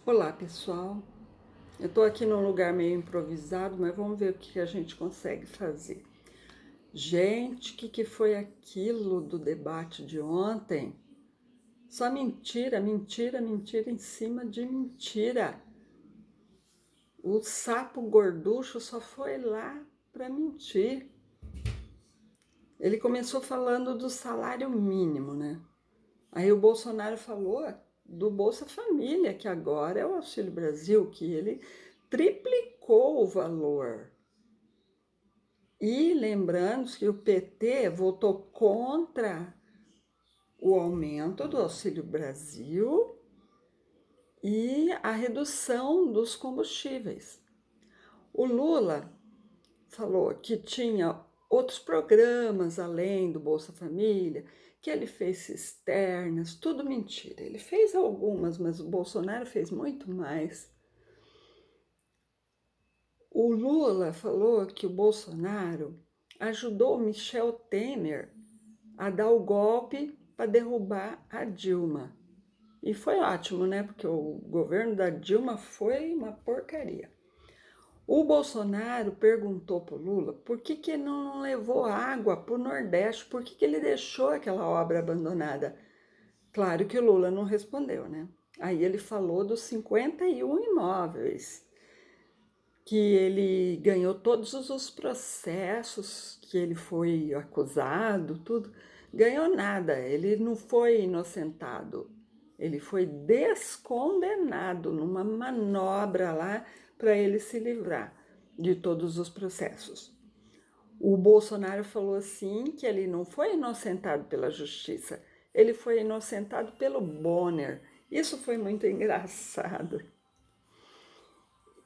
Olá, pessoal. Eu tô aqui num lugar meio improvisado, mas vamos ver o que a gente consegue fazer. Gente, o que foi aquilo do debate de ontem? Só mentira, mentira, mentira em cima de mentira. O sapo gorducho só foi lá para mentir. Ele começou falando do salário mínimo, né? Aí o Bolsonaro falou do Bolsa Família, que agora é o Auxílio Brasil, que ele triplicou o valor. E lembrando que o PT votou contra o aumento do Auxílio Brasil e a redução dos combustíveis. O Lula falou que tinha outros programas além do Bolsa Família, que ele fez cisternas, tudo mentira. Ele fez algumas, mas o Bolsonaro fez muito mais. O Lula falou que o Bolsonaro ajudou o Michel Temer a dar o golpe para derrubar a Dilma. E foi ótimo, né? Porque o governo da Dilma foi uma porcaria. O Bolsonaro perguntou para o Lula por que ele não levou água para o Nordeste, por que ele deixou aquela obra abandonada. Claro que o Lula não respondeu, né? Aí ele falou dos 51 imóveis, que ele ganhou todos os processos que ele foi acusado, tudo. Ganhou nada, ele não foi inocentado, ele foi descondenado numa manobra lá para ele se livrar de todos os processos. O Bolsonaro falou assim que ele não foi inocentado pela justiça, ele foi inocentado pelo Bonner. Isso foi muito engraçado.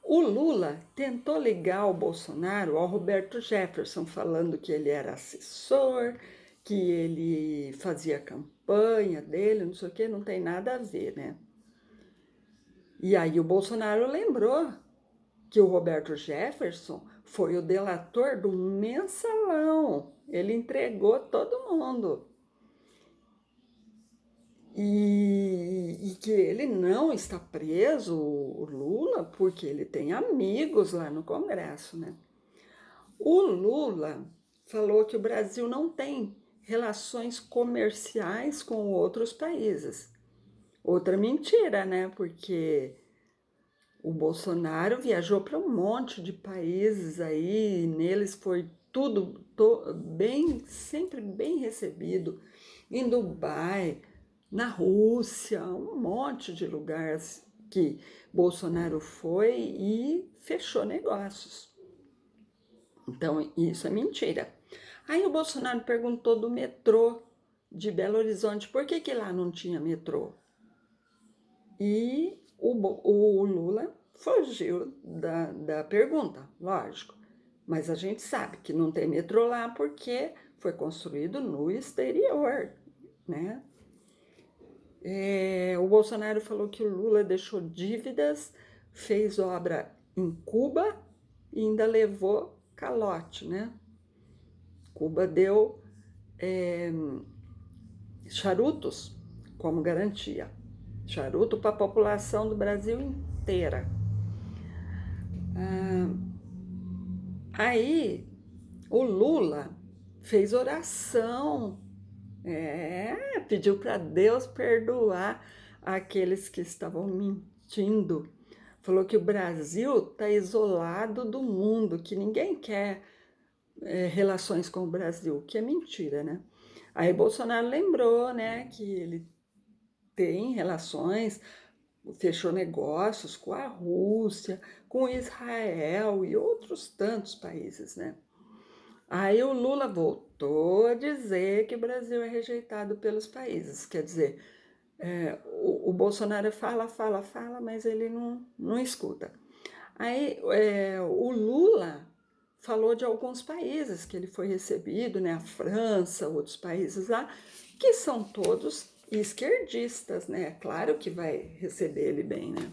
O Lula tentou ligar o Bolsonaro ao Roberto Jefferson, falando que ele era assessor, que ele fazia campanha dele, não sei o que, não tem nada a ver, né? E aí o Bolsonaro lembrou que o Roberto Jefferson foi o delator do mensalão. Ele entregou todo mundo. E que ele não está preso, o Lula, porque ele tem amigos lá no Congresso, né? O Lula falou que o Brasil não tem relações comerciais com outros países. Outra mentira, né? Porque o Bolsonaro viajou para um monte de países aí, e neles foi tudo bem, sempre bem recebido. Em Dubai, na Rússia, um monte de lugares que Bolsonaro foi e fechou negócios. Então, isso é mentira. Aí o Bolsonaro perguntou do metrô de Belo Horizonte, por que lá não tinha metrô? E o Lula fugiu da pergunta, lógico. Mas a gente sabe que não tem metrô lá porque foi construído no exterior, né? O Bolsonaro falou que o Lula deixou dívidas, fez obra em Cuba e ainda levou calote, né? Cuba deu charutos como garantia. Charuto para a população do Brasil inteira. Aí o Lula fez oração, pediu para Deus perdoar aqueles que estavam mentindo. Falou que o Brasil está isolado do mundo, que ninguém quer relações com o Brasil, que é mentira, né? Aí Bolsonaro lembrou, né, que ele tem relações, fechou negócios com a Rússia, com Israel e outros tantos países, né? Aí o Lula voltou a dizer que o Brasil é rejeitado pelos países, quer dizer, o Bolsonaro fala, mas ele não escuta. Aí o Lula falou de alguns países que ele foi recebido, né? A França, outros países lá, que são todos esquerdistas, né? Claro que vai receber ele bem, né?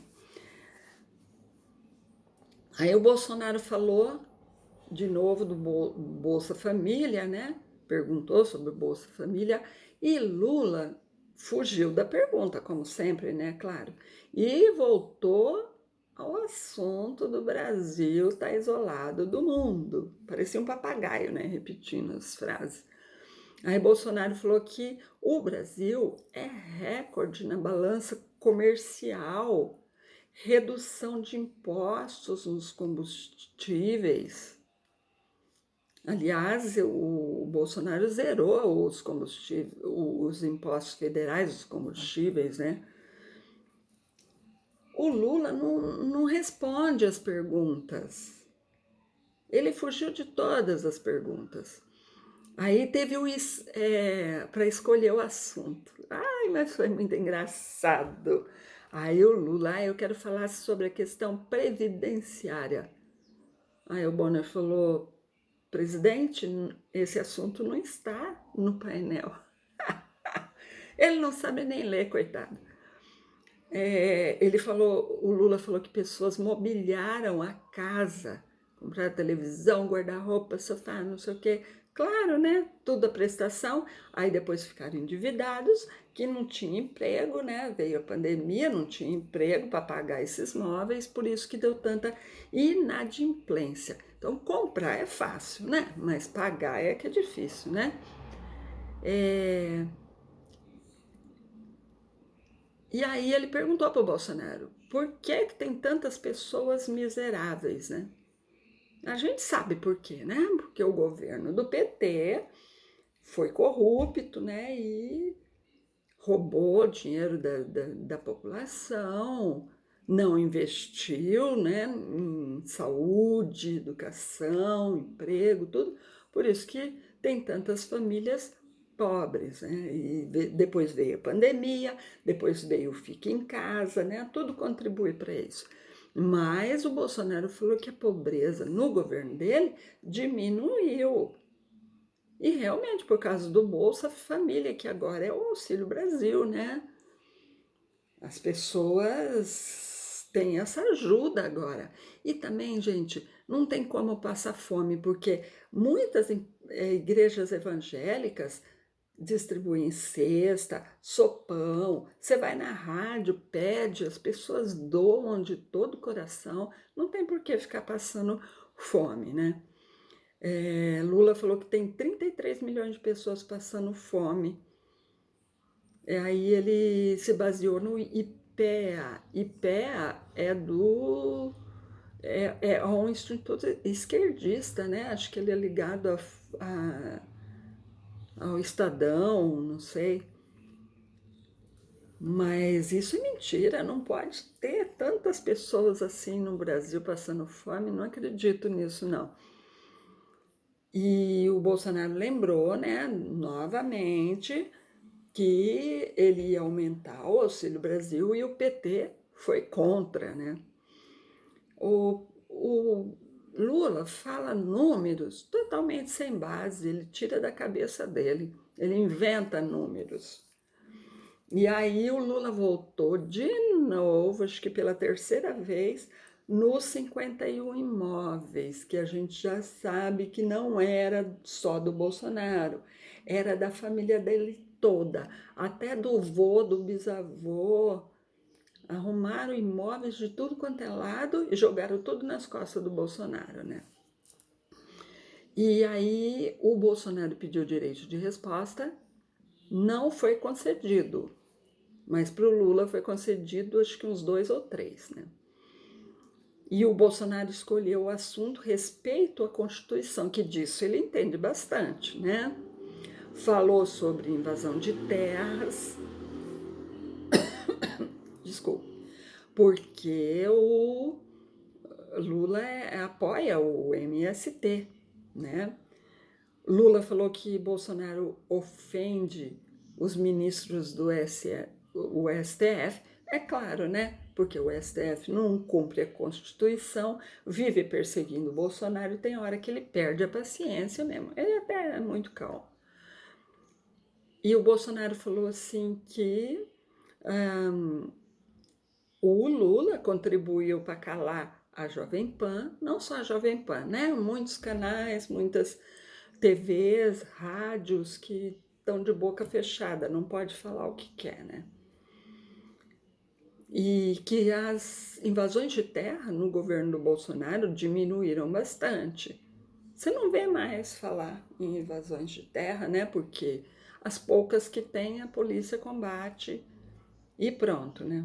Aí o Bolsonaro falou de novo do Bolsa Família, né? Perguntou sobre o Bolsa Família e Lula fugiu da pergunta, como sempre, né? Claro. E voltou ao assunto do Brasil estar isolado do mundo. Parecia um papagaio, né? Repetindo as frases. Aí Bolsonaro falou que o Brasil é recorde na balança comercial, redução de impostos nos combustíveis. Aliás, o Bolsonaro zerou os combustíveis, os impostos federais dos combustíveis, né? O Lula não responde as perguntas. Ele fugiu de todas as perguntas. Aí teve para escolher o assunto. Ai, mas foi muito engraçado. Aí o Lula, eu quero falar sobre a questão previdenciária. Aí o Bonner falou, presidente, esse assunto não está no painel. Ele não sabe nem ler, coitado. Ele falou, o Lula falou que pessoas mobiliaram a casa, compraram televisão, guarda-roupa, sofá, não sei o quê. Claro, né? Tudo a prestação. Aí depois ficaram endividados, que não tinha emprego, né? Veio a pandemia, não tinha emprego para pagar esses móveis, por isso que deu tanta inadimplência. Então, comprar é fácil, né? Mas pagar é que é difícil, né? E aí ele perguntou para o Bolsonaro, por que tem tantas pessoas miseráveis, né? A gente sabe por quê, né? Porque o governo do PT foi corrupto, né? E roubou dinheiro da população, não investiu, né? Em saúde, educação, emprego, tudo. Por isso que tem tantas famílias pobres, né? E depois veio a pandemia, depois veio o fique em casa, né? Tudo contribui para isso. Mas o Bolsonaro falou que a pobreza no governo dele diminuiu. E realmente, por causa do Bolsa Família, que agora é o Auxílio Brasil, né? As pessoas têm essa ajuda agora. E também, gente, não tem como passar fome, porque muitas igrejas evangélicas distribuem cesta, sopão. Você vai na rádio, pede, as pessoas doam de todo o coração. Não tem por que ficar passando fome, né? Lula falou que tem 33 milhões de pessoas passando fome. Aí ele se baseou no IPEA. IPEA é um instituto esquerdista, né? Acho que ele é ligado ao Estadão, não sei. Mas isso é mentira, não pode ter tantas pessoas assim no Brasil passando fome, não acredito nisso, não. E o Bolsonaro lembrou, né, novamente, que ele ia aumentar o Auxílio Brasil e o PT foi contra, né? O Lula fala números totalmente sem base, ele tira da cabeça dele, ele inventa números. E aí o Lula voltou de novo, acho que pela terceira vez, nos 51 imóveis, que a gente já sabe que não era só do Bolsonaro, era da família dele toda, até do vô, do bisavô, arrumaram imóveis de tudo quanto é lado e jogaram tudo nas costas do Bolsonaro, né? E aí o Bolsonaro pediu direito de resposta, não foi concedido, mas para o Lula foi concedido acho que uns 2 ou 3, né? E o Bolsonaro escolheu o assunto respeito à Constituição, que disso ele entende bastante, né? Falou sobre invasão de terras, desculpa, porque o Lula apoia o MST, né? Lula falou que Bolsonaro ofende os ministros do o STF. É claro, né? Porque o STF não cumpre a Constituição, vive perseguindo o Bolsonaro e tem hora que ele perde a paciência mesmo. Ele até é muito calmo. E o Bolsonaro falou assim que o Lula contribuiu para calar a Jovem Pan, não só a Jovem Pan, né? Muitos canais, muitas TVs, rádios que estão de boca fechada, não pode falar o que quer, né? E que as invasões de terra no governo do Bolsonaro diminuíram bastante. Você não vê mais falar em invasões de terra, né? Porque as poucas que tem, a polícia combate e pronto, né?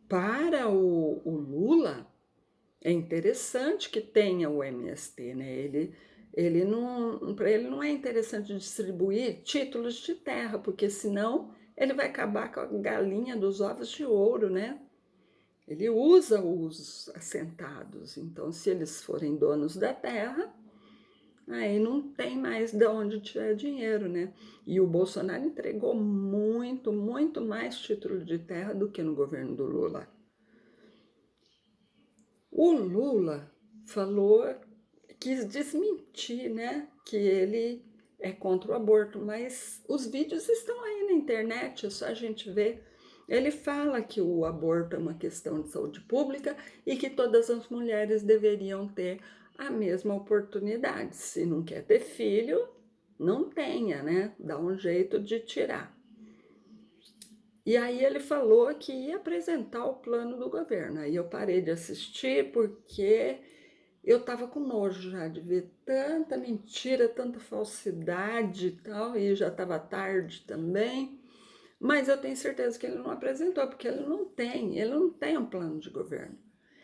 Para o Lula, é interessante que tenha o MST, né? Para ele não é interessante distribuir títulos de terra, porque senão ele vai acabar com a galinha dos ovos de ouro, né? Ele usa os assentados, então se eles forem donos da terra, aí não tem mais de onde tirar dinheiro, né? E o Bolsonaro entregou muito, muito mais título de terra do que no governo do Lula. O Lula quis desmentir, né, que ele é contra o aborto, mas os vídeos estão aí na internet, é só a gente ver. Ele fala que o aborto é uma questão de saúde pública e que todas as mulheres deveriam ter a mesma oportunidade. Se não quer ter filho, não tenha, né? Dá um jeito de tirar. E aí ele falou que ia apresentar o plano do governo. Aí eu parei de assistir porque eu estava com nojo já de ver tanta mentira, tanta falsidade e tal, e já estava tarde também. Mas eu tenho certeza que ele não apresentou, porque ele não tem um plano de governo.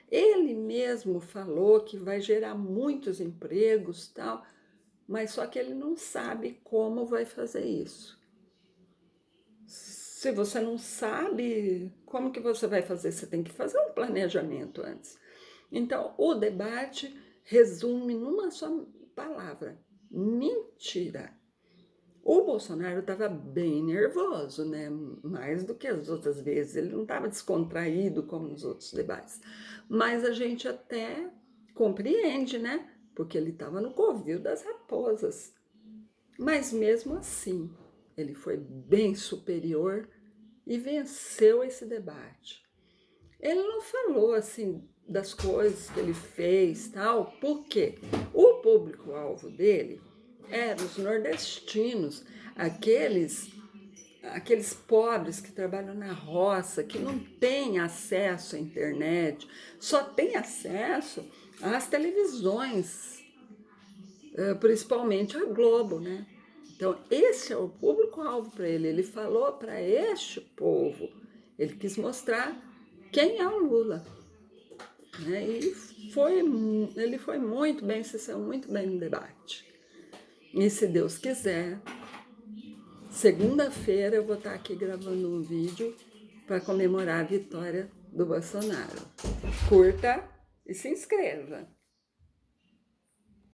Ele mesmo falou que vai gerar muitos empregos, tal, mas só que ele não sabe como vai fazer isso. Se você não sabe como que você vai fazer, você tem que fazer um planejamento antes. Então, o debate resume numa só palavra: mentira. O Bolsonaro estava bem nervoso, né? Mais do que as outras vezes. Ele não estava descontraído como nos outros debates. Mas a gente até compreende, né? Porque ele estava no covil das raposas. Mas mesmo assim, ele foi bem superior e venceu esse debate. Ele não falou assim das coisas que ele fez, tal, porque o público-alvo dele eram os nordestinos, aqueles pobres que trabalham na roça, que não têm acesso à internet, só têm acesso às televisões, principalmente a Globo, né? Então, esse é o público-alvo para ele. Ele falou para este povo, ele quis mostrar quem é o Lula, né? E ele foi muito bem, se saiu muito bem no debate. E se Deus quiser, segunda-feira eu vou estar aqui gravando um vídeo para comemorar a vitória do Bolsonaro. Curta e se inscreva!